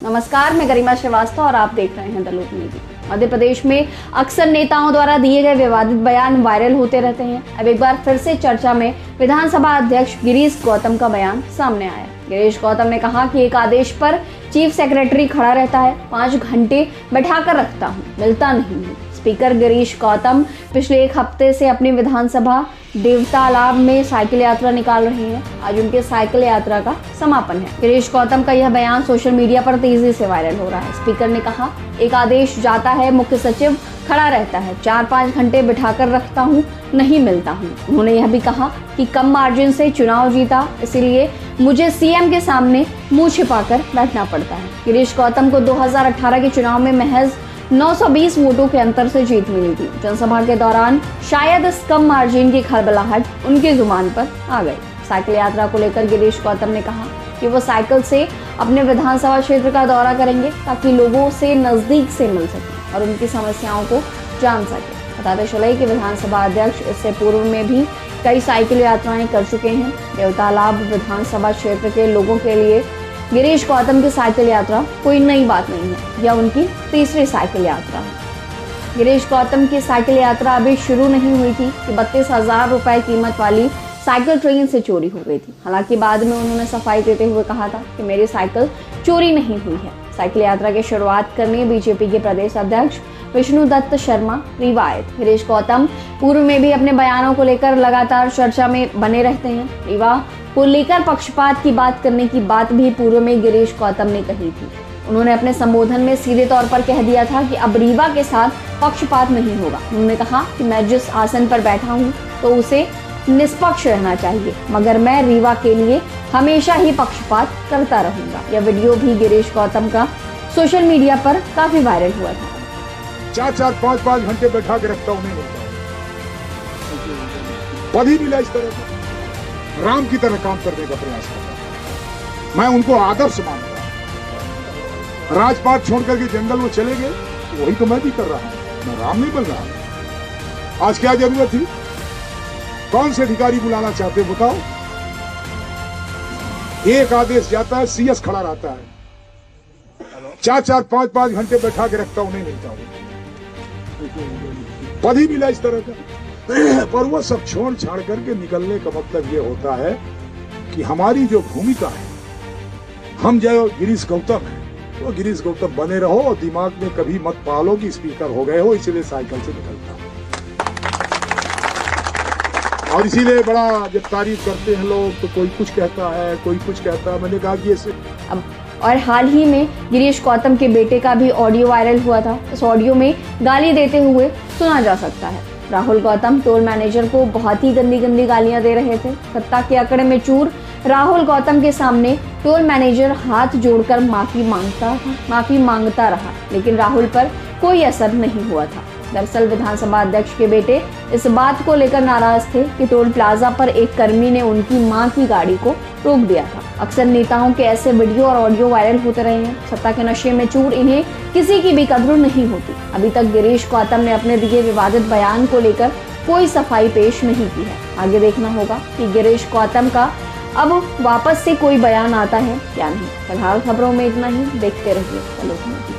नमस्कार, मैं गरिमा श्रीवास्तव और आप देख रहे हैं द लोक न्यूज। मध्य प्रदेश में अक्सर नेताओं द्वारा दिए गए विवादित बयान वायरल होते रहते हैं। अब एक बार फिर से चर्चा में विधानसभा अध्यक्ष गिरीश गौतम का बयान सामने आया। गिरीश गौतम ने कहा कि एक आदेश पर चीफ सेक्रेटरी खड़ा रहता है, 5 घंटे बैठाकर रखता हूँ, मिलता नहीं हूँ। स्पीकर गिरीश गौतम पिछले एक हफ्ते से अपनी विधानसभा देवतालाब में साइकिल यात्रा निकाल रहे हैं। आज उनके साइकिल यात्रा का समापन है। गिरीश गौतम का यह बयान सोशल मीडिया पर तेजी से वायरल हो रहा है। स्पीकर ने कहा, एक आदेश जाता है, मुख्य सचिव खड़ा रहता है, 4-5 घंटे बिठाकर रखता हूँ, नहीं मिलता हूँ। उन्होंने यह भी कहा कि कम मार्जिन से चुनाव जीता, इसीलिए मुझे सीएम के सामने मुंह छिपाकर बैठना पड़ता है। गिरीश गौतम को 2018 के चुनाव में महज 920 वोटों के अंतर से जीत मिली थी। जनसभा के दौरान शायद इस कम मार्जिन की खलबलाहट उनकी जुबान पर आ गई। साइकिल यात्रा को लेकर गिरीश गौतम ने कहा कि वो साइकिल से अपने विधानसभा क्षेत्र का दौरा करेंगे ताकि लोगों से नजदीक से मिल सके और उनकी समस्याओं को जान सके। बताते चले कि विधानसभा अध्यक्ष इससे पूर्व में भी कई साइकिल यात्राएं कर चुके हैं। देवतालाब विधानसभा क्षेत्र के लोगों के लिए गिरीश गौतम की साइकिल यात्रा कोई नई बात नहीं है। यह उनकी तीसरी साइकिल यात्रा है। गिरीश गौतम की साइकिल यात्रा अभी शुरू नहीं हुई थी कि 32,000 रुपए कीमत वाली साइकिल ट्रेन से चोरी हो गई थी। हालांकि बाद में उन्होंने सफाई देते हुए कहा था कि मेरी साइकिल चोरी नहीं हुई है। साइकिल यात्रा की शुरुआत करने बीजेपी के प्रदेश अध्यक्ष विष्णुदत्त शर्मा रीवा आए थे। गिरीश गौतम पूर्व में भी अपने बयानों को लेकर लगातार चर्चा में बने रहते हैं। रीवा को लेकर पक्षपात की बात करने की बात भी पूर्व में गिरीश गौतम ने कही थी। उन्होंने अपने संबोधन में सीधे तौर पर कह दिया था कि अब रीवा के साथ पक्षपात नहीं होगा। उन्होंने कहा कि मैं जिस आसन पर बैठा हूँ तो उसे निष्पक्ष रहना चाहिए, मगर मैं रीवा के लिए हमेशा ही पक्षपात करता रहूंगा। यह वीडियो भी गिरीश गौतम का सोशल मीडिया पर काफी वायरल हुआ था। 4-4, 5-5 घंटे बैठा के रखता हूँ, नहीं मिलता। पद ही मिला इस तरह का, राम की तरह काम करने का प्रयास कर रहा हूं। मैं उनको आदर्श मानता हूं। राजपाट छोड़ करके जंगल में चले गए, वही तो मैं भी कर रहा हूं। मैं राम नहीं बन रहा हूं। आज क्या जरूरत थी? कौन से अधिकारी बुलाना चाहते हो बताओ? एक आदेश जाता है, सीएस खड़ा रहता है, 4-4, 5-5 घंटे बैठा के रखता हूं, नहीं मिलता हूं। पद ही मिला इस तरह का। पर वो सब छोड़ छाड़ करके निकलने का मतलब ये होता है कि हमारी जो भूमिका है, हम जो गिरीश गौतम है वो गिरीश गौतम बने रहो और दिमाग में कभी मत पालो कि स्पीकर हो गए हो, इसलिए साइकिल से निकलता हूं। और इसीलिए बड़ा जब तारीफ करते हैं लोग तो कोई कुछ कहता है, कोई कुछ कहता है। मैंने कहा कि ऐसे और हाल ही में गिरीश गौतम के बेटे का भी ऑडियो वायरल हुआ था। इस ऑडियो में गाली देते हुए सुना जा सकता है। राहुल गौतम टोल मैनेजर को बहुत ही गंदी गालियां दे रहे थे। सत्ता के अकड़ में चूर राहुल गौतम के सामने टोल मैनेजर हाथ जोड़कर माफी मांगता रहा, लेकिन राहुल पर कोई असर नहीं हुआ था। दरअसल विधानसभा अध्यक्ष के बेटे इस बात को लेकर नाराज थे कि टोल प्लाजा पर एक कर्मी ने उनकी मां की गाड़ी को रोक दिया था। अक्सर नेताओं के ऐसे वीडियो और ऑडियो वायरल होते रहे हैं। सत्ता के नशे में चूर इन्हें किसी की भी कद्र नहीं होती। अभी तक गिरीश गौतम ने अपने दिए विवादित बयान को लेकर कोई सफाई पेश नहीं की है। आगे देखना होगा कि गिरीश गौतम का अब वापस से कोई बयान आता है या नहीं। फिलहाल खबरों में इतना ही। देखते रहिए।